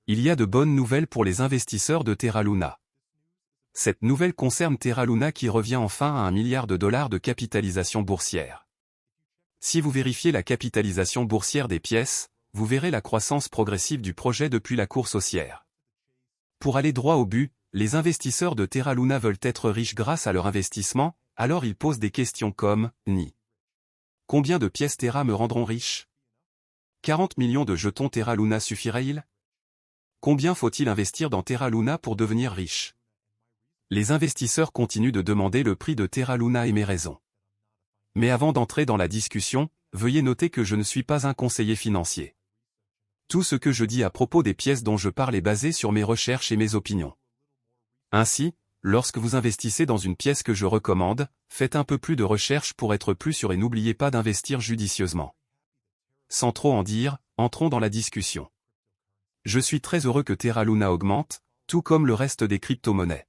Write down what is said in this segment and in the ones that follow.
Il y a de bonnes nouvelles pour les investisseurs de Terra Luna. Cette nouvelle concerne Terra Luna qui revient enfin à $1 milliard de capitalisation boursière. Si vous vérifiez la capitalisation boursière des pièces, vous verrez la croissance progressive du projet depuis la course haussière. Pour aller droit au but, les investisseurs de Terra Luna veulent être riches grâce à leur investissement, alors ils posent des questions comme « Ni. Combien de pièces Terra me rendront riche ? 40 millions de jetons Terra Luna suffiraient-ils ? Combien faut-il investir dans Terra Luna pour devenir riche ? » Les investisseurs continuent de demander le prix de Terra Luna et mes raisons. Mais avant d'entrer dans la discussion, veuillez noter que je ne suis pas un conseiller financier. Tout ce que je dis à propos des pièces dont je parle est basé sur mes recherches et mes opinions. Ainsi, lorsque vous investissez dans une pièce que je recommande, faites un peu plus de recherche pour être plus sûr et n'oubliez pas d'investir judicieusement. Sans trop en dire, entrons dans la discussion. Je suis très heureux que Terra Luna augmente, tout comme le reste des crypto-monnaies.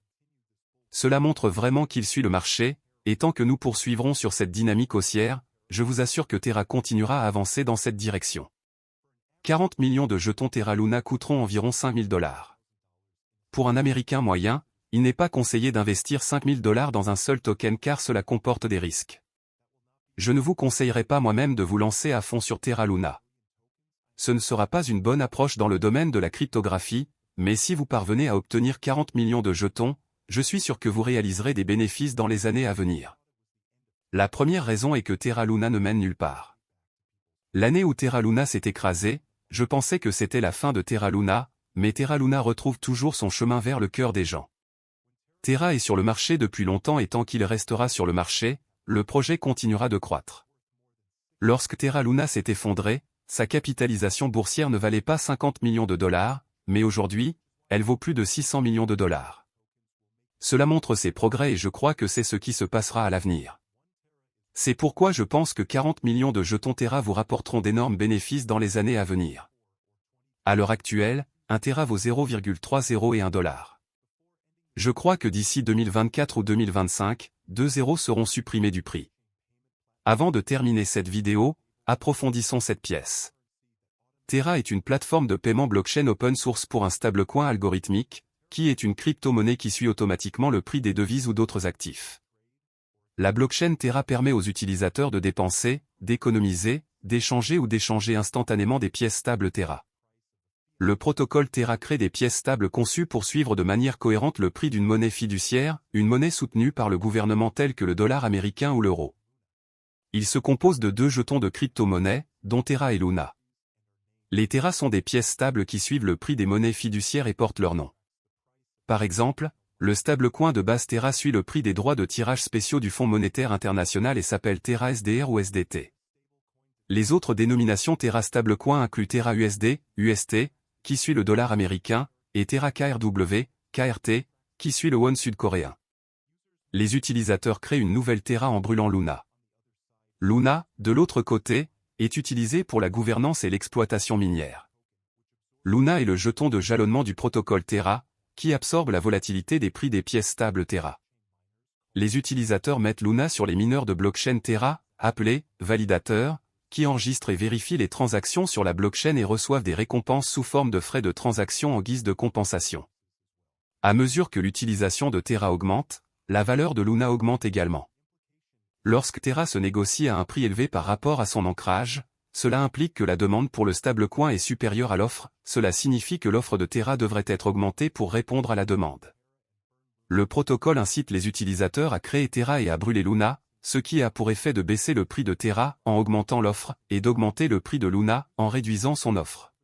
Cela montre vraiment qu'il suit le marché, et tant que nous poursuivrons sur cette dynamique haussière, je vous assure que Terra continuera à avancer dans cette direction. 40 millions de jetons Terra Luna coûteront environ $5 000. Pour un Américain moyen, il n'est pas conseillé d'investir $5 000 dans un seul token car cela comporte des risques. Je ne vous conseillerais pas moi-même de vous lancer à fond sur Terra Luna. Ce ne sera pas une bonne approche dans le domaine de la cryptographie, mais si vous parvenez à obtenir 40 millions de jetons, je suis sûr que vous réaliserez des bénéfices dans les années à venir. La première raison est que Terra Luna ne mène nulle part. L'année où Terra Luna s'est écrasée, je pensais que c'était la fin de Terra Luna, mais Terra Luna retrouve toujours son chemin vers le cœur des gens. Terra est sur le marché depuis longtemps et tant qu'il restera sur le marché, le projet continuera de croître. Lorsque Terra Luna s'est effondrée, sa capitalisation boursière ne valait pas $50 millions, mais aujourd'hui, elle vaut plus de $600 millions. Cela montre ses progrès et je crois que c'est ce qui se passera à l'avenir. C'est pourquoi je pense que 40 millions de jetons Terra vous rapporteront d'énormes bénéfices dans les années à venir. À l'heure actuelle, un Terra vaut 0,30 et $1. Je crois que d'ici 2024 ou 2025, 2 zéros seront supprimés du prix. Avant de terminer cette vidéo, approfondissons cette pièce. Terra est une plateforme de paiement blockchain open source pour un stablecoin algorithmique, qui est une crypto-monnaie qui suit automatiquement le prix des devises ou d'autres actifs. La blockchain Terra permet aux utilisateurs de dépenser, d'économiser, d'échanger ou d'échanger instantanément des pièces stables Terra. Le protocole Terra crée des pièces stables conçues pour suivre de manière cohérente le prix d'une monnaie fiduciaire, une monnaie soutenue par le gouvernement telle que le dollar américain ou l'euro. Il se compose de 2 jetons de crypto-monnaie, dont Terra et Luna. Les Terra sont des pièces stables qui suivent le prix des monnaies fiduciaires et portent leur nom. Par exemple, le stablecoin de base Terra suit le prix des droits de tirage spéciaux du Fonds monétaire international et s'appelle Terra SDR ou SDT. Les autres dénominations Terra stablecoin incluent Terra USD, UST, qui suit le dollar américain, et Terra KRW, KRT, qui suit le won sud-coréen. Les utilisateurs créent une nouvelle Terra en brûlant Luna. Luna, de l'autre côté, est utilisée pour la gouvernance et l'exploitation minière. Luna est le jeton de jalonnement du protocole Terra, qui absorbe la volatilité des prix des pièces stables Terra. Les utilisateurs mettent Luna sur les mineurs de blockchain Terra, appelés validateurs, qui enregistrent et vérifient les transactions sur la blockchain et reçoivent des récompenses sous forme de frais de transaction en guise de compensation. À mesure que l'utilisation de Terra augmente, la valeur de Luna augmente également. Lorsque Terra se négocie à un prix élevé par rapport à son ancrage, cela implique que la demande pour le stablecoin est supérieure à l'offre, cela signifie que l'offre de Terra devrait être augmentée pour répondre à la demande. Le protocole incite les utilisateurs à créer Terra et à brûler Luna, ce qui a pour effet de baisser le prix de Terra en augmentant l'offre et d'augmenter le prix de Luna en réduisant son offre.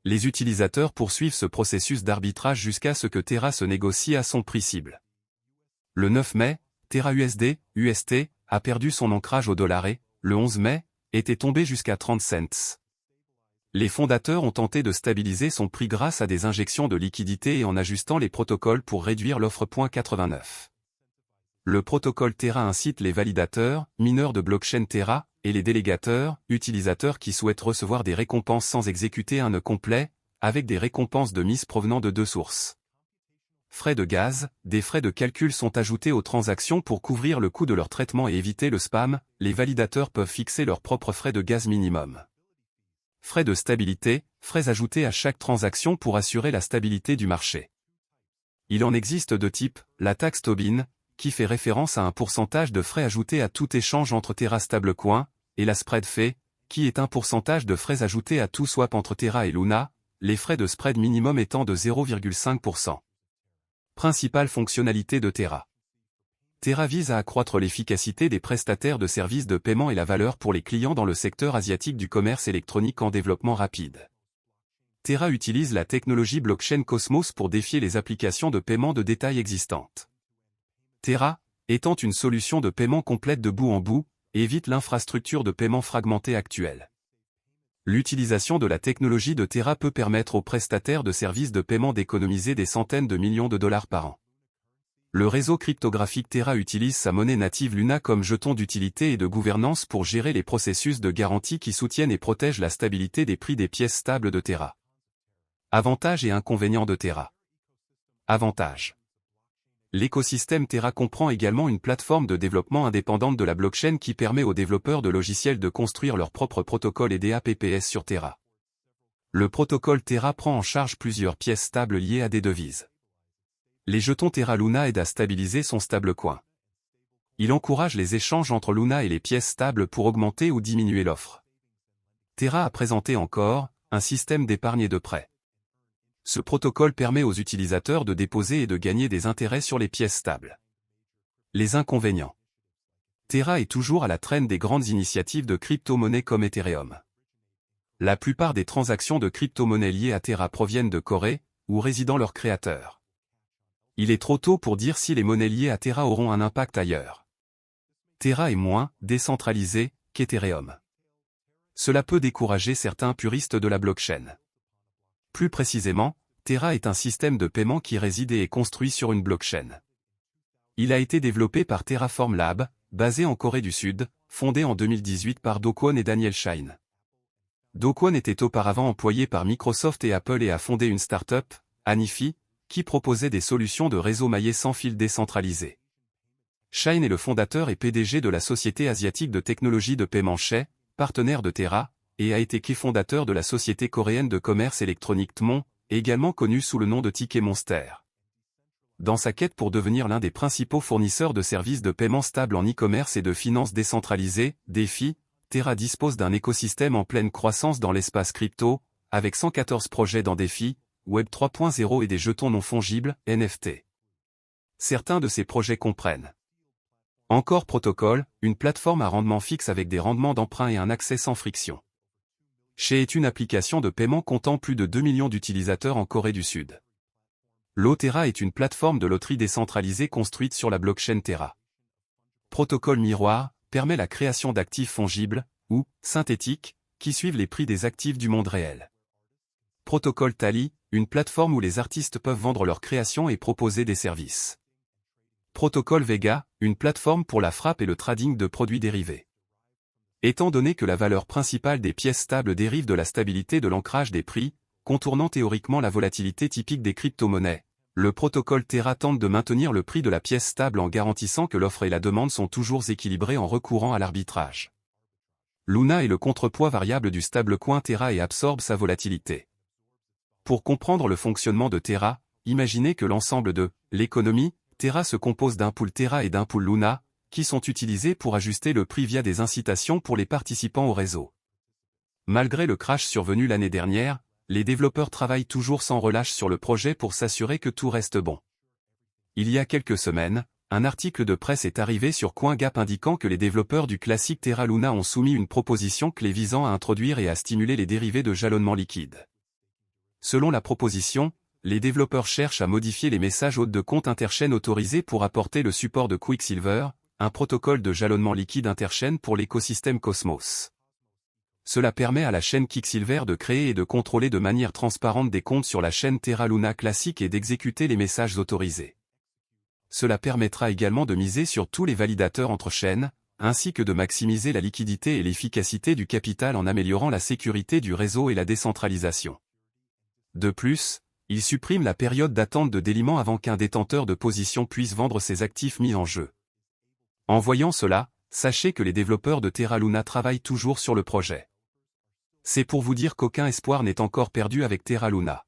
Les utilisateurs poursuivent ce processus d'arbitrage jusqu'à ce que Terra se négocie à son prix cible. Le 9 mai, Terra USD, UST, a perdu son ancrage au dollar et, le 11 mai, était tombé jusqu'à 30 cents. Les fondateurs ont tenté de stabiliser son prix grâce à des injections de liquidités et en ajustant les protocoles pour réduire l'offre. 89. Le protocole Terra incite les validateurs, mineurs de blockchain Terra, et les délégateurs, utilisateurs qui souhaitent recevoir des récompenses sans exécuter un nœud complet, avec des récompenses de mise provenant de 2 sources. Frais de gaz, des frais de calcul sont ajoutés aux transactions pour couvrir le coût de leur traitement et éviter le spam, les validateurs peuvent fixer leurs propres frais de gaz minimum. Frais de stabilité, frais ajoutés à chaque transaction pour assurer la stabilité du marché. Il en existe deux types, la taxe Tobin, qui fait référence à un pourcentage de frais ajoutés à tout échange entre Terra stablecoin, et la spread fee, qui est un pourcentage de frais ajoutés à tout swap entre Terra et Luna, les frais de spread minimum étant de 0,5%. Principale fonctionnalité de Terra. Terra vise à accroître l'efficacité des prestataires de services de paiement et la valeur pour les clients dans le secteur asiatique du commerce électronique en développement rapide. Terra utilise la technologie blockchain Cosmos pour défier les applications de paiement de détail existantes. Terra, étant une solution de paiement complète de bout en bout, évite l'infrastructure de paiement fragmentée actuelle. L'utilisation de la technologie de Terra peut permettre aux prestataires de services de paiement d'économiser des centaines de millions de dollars par an. Le réseau cryptographique Terra utilise sa monnaie native Luna comme jeton d'utilité et de gouvernance pour gérer les processus de garantie qui soutiennent et protègent la stabilité des prix des pièces stables de Terra. Avantages et inconvénients de Terra. Avantages. L'écosystème Terra comprend également une plateforme de développement indépendante de la blockchain qui permet aux développeurs de logiciels de construire leur propre protocole et DApps sur Terra. Le protocole Terra prend en charge plusieurs pièces stables liées à des devises. Les jetons Terra Luna aident à stabiliser son stablecoin. Il encourage les échanges entre Luna et les pièces stables pour augmenter ou diminuer l'offre. Terra a présenté encore un système d'épargne et de prêt. Ce protocole permet aux utilisateurs de déposer et de gagner des intérêts sur les pièces stables. Les inconvénients. Terra est toujours à la traîne des grandes initiatives de crypto-monnaies comme Ethereum. La plupart des transactions de crypto-monnaies liées à Terra proviennent de Corée, où résident leurs créateurs. Il est trop tôt pour dire si les monnaies liées à Terra auront un impact ailleurs. Terra est moins décentralisé qu'Ethereum. Cela peut décourager certains puristes de la blockchain. Plus précisément, Terra est un système de paiement qui réside et est construit sur une blockchain. Il a été développé par Terraform Lab, basé en Corée du Sud, fondé en 2018 par Do Kwon et Daniel Shine. Do Kwon était auparavant employé par Microsoft et Apple et a fondé une start-up, Anifi, qui proposait des solutions de réseau maillé sans fil décentralisé. Shine est le fondateur et PDG de la société asiatique de technologie de paiement Shay, partenaire de Terra, et a été cofondateur de la société coréenne de commerce électronique Tmon, également connue sous le nom de Ticket Monster. Dans sa quête pour devenir l'un des principaux fournisseurs de services de paiement stable en e-commerce et de finances décentralisées, DeFi, Terra dispose d'un écosystème en pleine croissance dans l'espace crypto, avec 114 projets dans DeFi, Web 3.0 et des jetons non fongibles, NFT. Certains de ces projets comprennent Encore Protocol, une plateforme à rendement fixe avec des rendements d'emprunt et un accès sans friction. Shay est une application de paiement comptant plus de 2 millions d'utilisateurs en Corée du Sud. Terra est une plateforme de loterie décentralisée construite sur la blockchain Terra. Protocole Miroir permet la création d'actifs fongibles, ou synthétiques, qui suivent les prix des actifs du monde réel. Protocole Tally, une plateforme où les artistes peuvent vendre leurs créations et proposer des services. Protocole Vega, une plateforme pour la frappe et le trading de produits dérivés. Étant donné que la valeur principale des pièces stables dérive de la stabilité de l'ancrage des prix, contournant théoriquement la volatilité typique des crypto-monnaies, le protocole Terra tente de maintenir le prix de la pièce stable en garantissant que l'offre et la demande sont toujours équilibrées en recourant à l'arbitrage. Luna est le contrepoids variable du stablecoin Terra et absorbe sa volatilité. Pour comprendre le fonctionnement de Terra, imaginez que l'ensemble de l'économie Terra se compose d'un pool Terra et d'un pool Luna, qui sont utilisés pour ajuster le prix via des incitations pour les participants au réseau. Malgré le crash survenu l'année dernière, les développeurs travaillent toujours sans relâche sur le projet pour s'assurer que tout reste bon. Il y a quelques semaines, un article de presse est arrivé sur CoinGap indiquant que les développeurs du classique Terra Luna ont soumis une proposition clé visant à introduire et à stimuler les dérivés de jalonnement liquide. Selon la proposition, les développeurs cherchent à modifier les messages hôtes de compte interchaîne autorisés pour apporter le support de Quicksilver, un protocole de jalonnement liquide interchaîne pour l'écosystème Cosmos. Cela permet à la chaîne Quicksilver de créer et de contrôler de manière transparente des comptes sur la chaîne Terra Luna classique et d'exécuter les messages autorisés. Cela permettra également de miser sur tous les validateurs entre chaînes, ainsi que de maximiser la liquidité et l'efficacité du capital en améliorant la sécurité du réseau et la décentralisation. De plus, il supprime la période d'attente de déliement avant qu'un détenteur de position puisse vendre ses actifs mis en jeu. En voyant cela, sachez que les développeurs de Terra Luna travaillent toujours sur le projet. C'est pour vous dire qu'aucun espoir n'est encore perdu avec Terra Luna.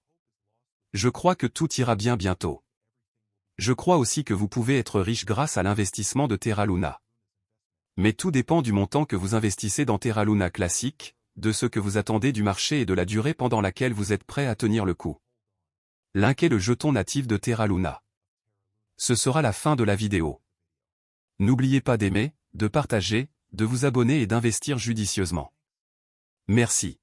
Je crois que tout ira bien bientôt. Je crois aussi que vous pouvez être riche grâce à l'investissement de Terra Luna. Mais tout dépend du montant que vous investissez dans Terra Luna classique, de ce que vous attendez du marché et de la durée pendant laquelle vous êtes prêt à tenir le coup. Link est le jeton natif de Terra Luna. Ce sera la fin de la vidéo. N'oubliez pas d'aimer, de partager, de vous abonner et d'investir judicieusement. Merci.